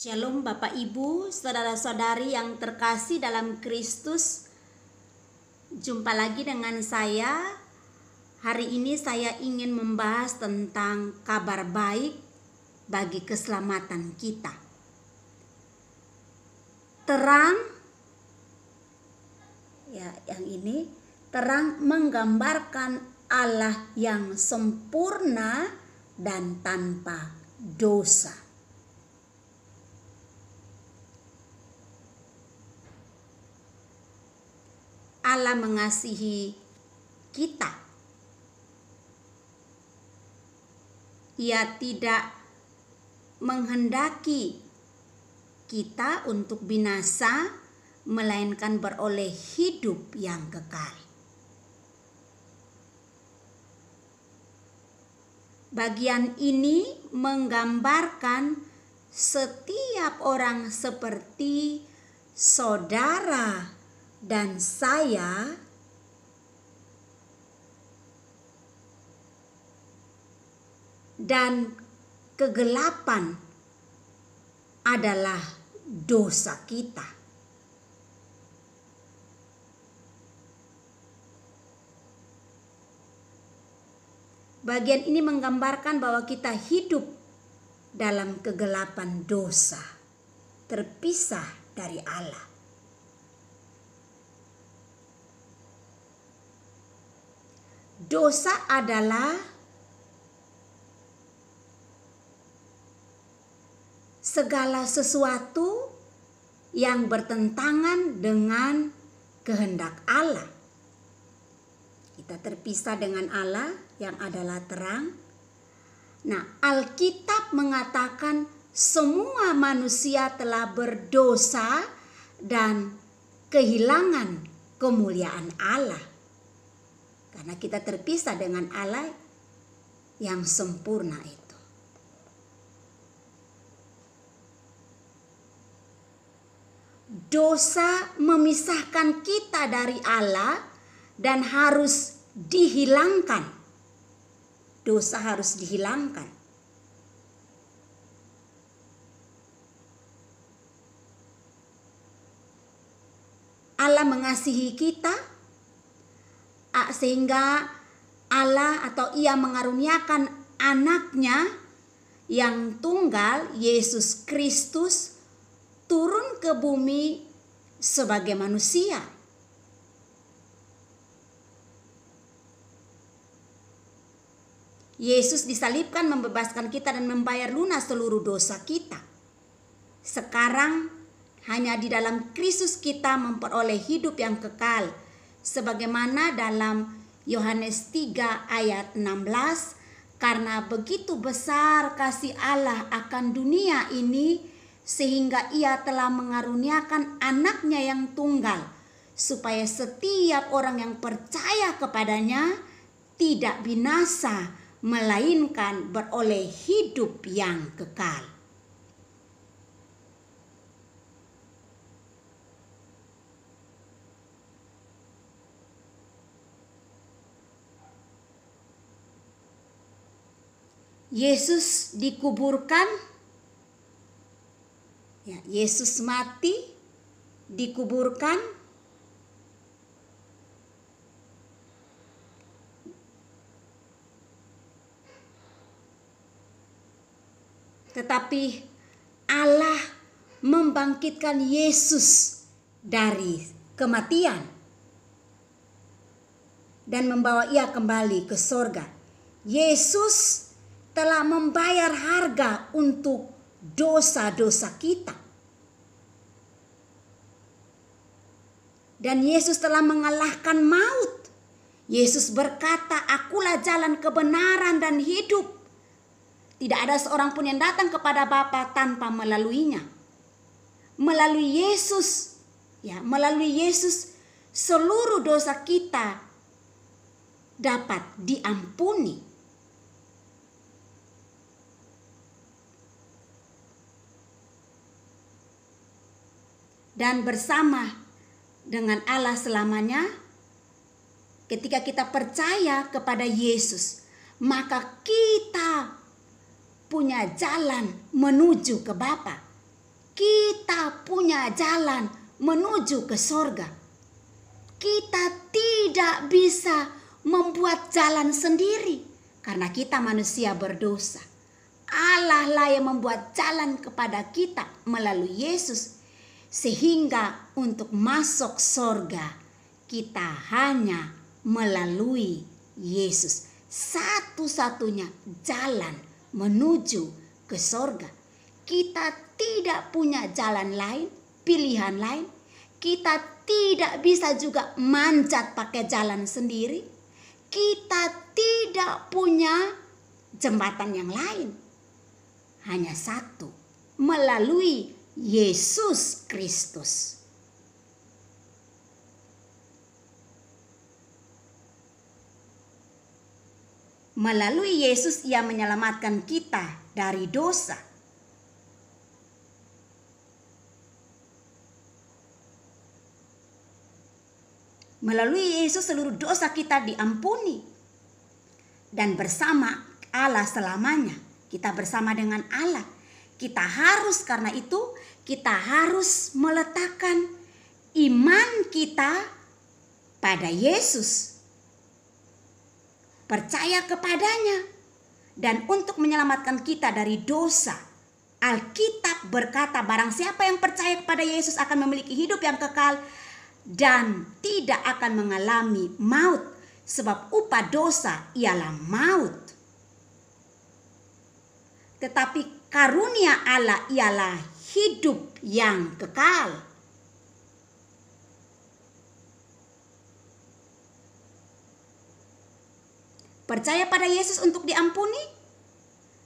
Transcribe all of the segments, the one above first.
Shalom Bapak Ibu, saudara-saudari yang terkasih dalam Kristus. Jumpa lagi dengan saya. Hari ini saya ingin membahas tentang kabar baik bagi keselamatan kita. Terang, yang ini terang menggambarkan Allah yang sempurna dan tanpa dosa. Allah mengasihi kita. Ia tidak menghendaki kita untuk binasa, melainkan beroleh hidup yang kekal. Bagian ini menggambarkan setiap orang seperti saudara dan saya dan kegelapan adalah dosa kita. Bagian ini menggambarkan bahwa kita hidup dalam kegelapan dosa, terpisah dari Allah. Dosa adalah segala sesuatu yang bertentangan dengan kehendak Allah. Kita terpisah dengan Allah yang adalah terang. Nah, Alkitab mengatakan semua manusia telah berdosa dan kehilangan kemuliaan Allah. Karena kita terpisah dengan Allah yang sempurna itu. Dosa memisahkan kita dari Allah dan harus dihilangkan. Dosa harus dihilangkan. Allah mengasihi kita sehingga Allah atau Ia mengaruniakan anaknya yang tunggal, Yesus Kristus, turun ke bumi sebagai manusia. Yesus disalibkan membebaskan kita dan membayar lunas seluruh dosa kita. Sekarang hanya di dalam Kristus kita memperoleh hidup yang kekal. Sebagaimana dalam Yohanes 3 ayat 16, karena begitu besar kasih Allah akan dunia ini, sehingga Ia telah mengaruniakan anaknya yang tunggal, supaya setiap orang yang percaya kepadanya tidak binasa, melainkan beroleh hidup yang kekal. Yesus dikuburkan, Yesus mati, dikuburkan, tetapi Allah membangkitkan Yesus dari kematian dan membawa Ia kembali ke sorga. Yesus telah membayar harga untuk dosa-dosa kita. Dan Yesus telah mengalahkan maut. Yesus berkata, "Akulah jalan kebenaran dan hidup. Tidak ada seorang pun yang datang kepada Bapa tanpa melaluinya." Melalui Yesus, seluruh dosa kita dapat diampuni. Dan bersama dengan Allah selamanya, ketika kita percaya kepada Yesus, maka kita punya jalan menuju ke Bapa. kita punya jalan menuju ke sorga. Kita tidak bisa membuat jalan sendiri karena kita manusia berdosa. Allah lah yang membuat jalan kepada kita melalui Yesus, sehingga untuk masuk sorga kita hanya melalui Yesus. Satu-satunya jalan menuju ke sorga. Kita tidak punya jalan lain, pilihan lain. Kita tidak bisa juga manjat pakai jalan sendiri. Kita tidak punya jembatan yang lain. Hanya satu, melalui Yesus Kristus. Melalui Yesus Ia menyelamatkan kita dari dosa. Melalui Yesus seluruh dosa kita diampuni. Dan bersama Allah selamanya. Kita bersama dengan Allah. Kita harus, karena itu kita harus meletakkan iman kita pada Yesus. Percaya kepadanya. Dan untuk menyelamatkan kita dari dosa. Alkitab berkata, barang siapa yang percaya kepada Yesus akan memiliki hidup yang kekal dan tidak akan mengalami maut, sebab upah dosa ialah maut. Tetapi karunia Allah ialah hidup yang kekal. Percaya pada Yesus untuk diampuni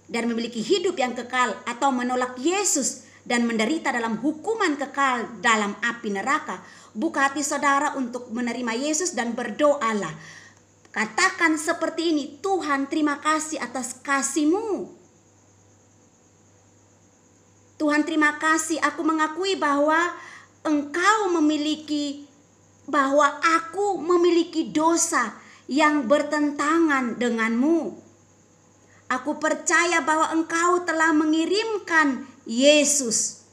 dan memiliki hidup yang kekal, atau menolak Yesus dan menderita dalam hukuman kekal dalam api neraka. Buka hati saudara untuk menerima Yesus dan berdoalah. Katakan seperti ini, Tuhan terima kasih atas kasih-Mu. Tuhan terima kasih, aku mengakui bahwa aku memiliki dosa yang bertentangan dengan-Mu. Aku percaya bahwa Engkau telah mengirimkan Yesus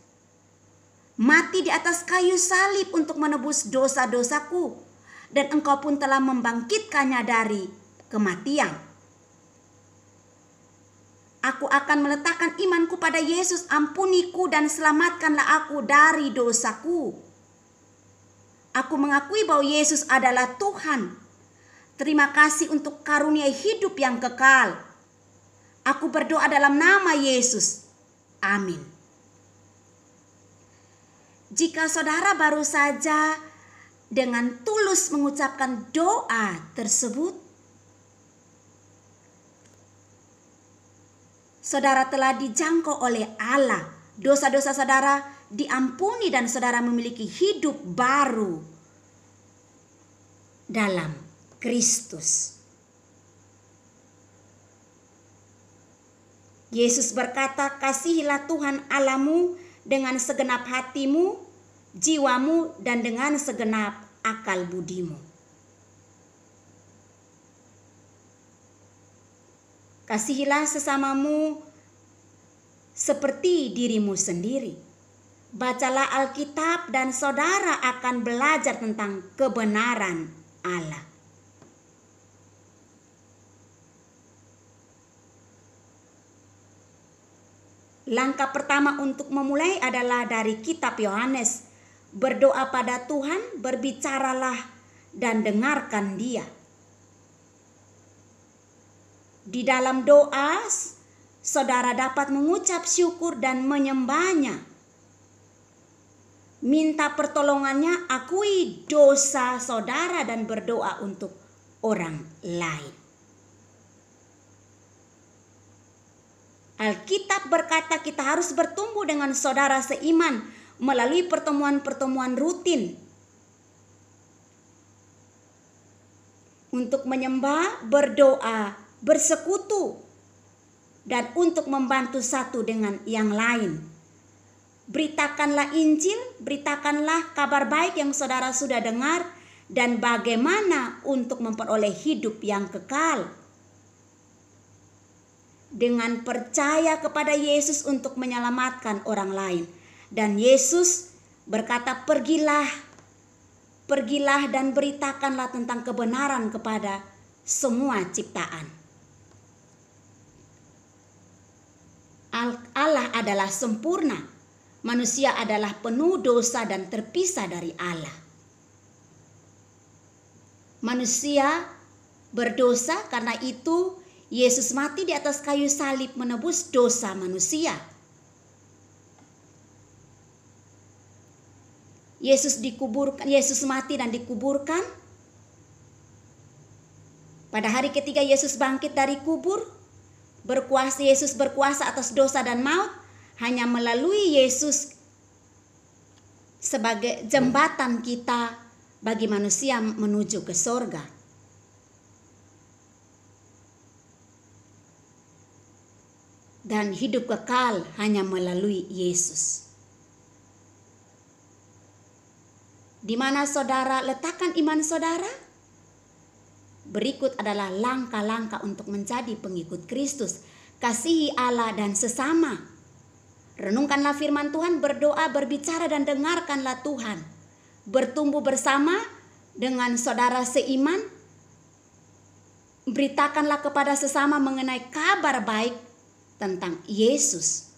mati di atas kayu salib untuk menebus dosa-dosaku, dan Engkau pun telah membangkitkannya dari kematian. Aku akan meletakkan imanku pada Yesus, ampuniku dan selamatkanlah aku dari dosaku. Aku mengakui bahwa Yesus adalah Tuhan. Terima kasih untuk karunia hidup yang kekal. Aku berdoa dalam nama Yesus. Amin. Jika saudara baru saja dengan tulus mengucapkan doa tersebut, saudara telah dijangkau oleh Allah. Dosa-dosa saudara diampuni dan saudara memiliki hidup baru dalam Kristus. Yesus berkata, kasihilah Tuhan Allahmu dengan segenap hatimu, jiwamu, dan dengan segenap akal budimu. Kasihilah sesamamu seperti dirimu sendiri. Bacalah Alkitab dan saudara akan belajar tentang kebenaran Allah. Langkah pertama untuk memulai adalah dari kitab Yohanes. Berdoa pada Tuhan, berbicaralah dan dengarkan Dia. Di dalam doa, saudara dapat mengucap syukur dan menyembahnya. Minta pertolongannya, akui dosa saudara dan berdoa untuk orang lain. Alkitab berkata kita harus bertumbuh dengan saudara seiman melalui pertemuan-pertemuan rutin. Untuk menyembah, berdoa, bersekutu, dan untuk membantu satu dengan yang lain. Beritakanlah Injil, beritakanlah kabar baik yang saudara sudah dengar, dan bagaimana untuk memperoleh hidup yang kekal. Dengan percaya kepada Yesus untuk menyelamatkan orang lain. Dan Yesus berkata, pergilah dan beritakanlah tentang kebenaran kepada semua ciptaan. Allah adalah sempurna. Manusia adalah penuh dosa dan terpisah dari Allah. Manusia berdosa, karena itu Yesus mati di atas kayu salib menebus dosa manusia. Yesus mati dan dikuburkan. Pada hari ketiga Yesus bangkit dari kubur. Yesus berkuasa atas dosa dan maut. Hanya melalui Yesus sebagai jembatan kita bagi manusia menuju ke sorga. Dan hidup kekal hanya melalui Yesus. Di mana saudara letakkan iman saudara? Berikut adalah langkah-langkah untuk menjadi pengikut Kristus. Kasihi Allah dan sesama. Renungkanlah firman Tuhan, berdoa, berbicara, dan dengarkanlah Tuhan. Bertumbuh bersama dengan saudara seiman. Beritakanlah kepada sesama mengenai kabar baik tentang Yesus.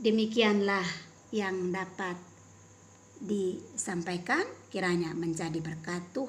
Demikianlah yang dapat disampaikan, kiranya menjadi berkat Tuhan.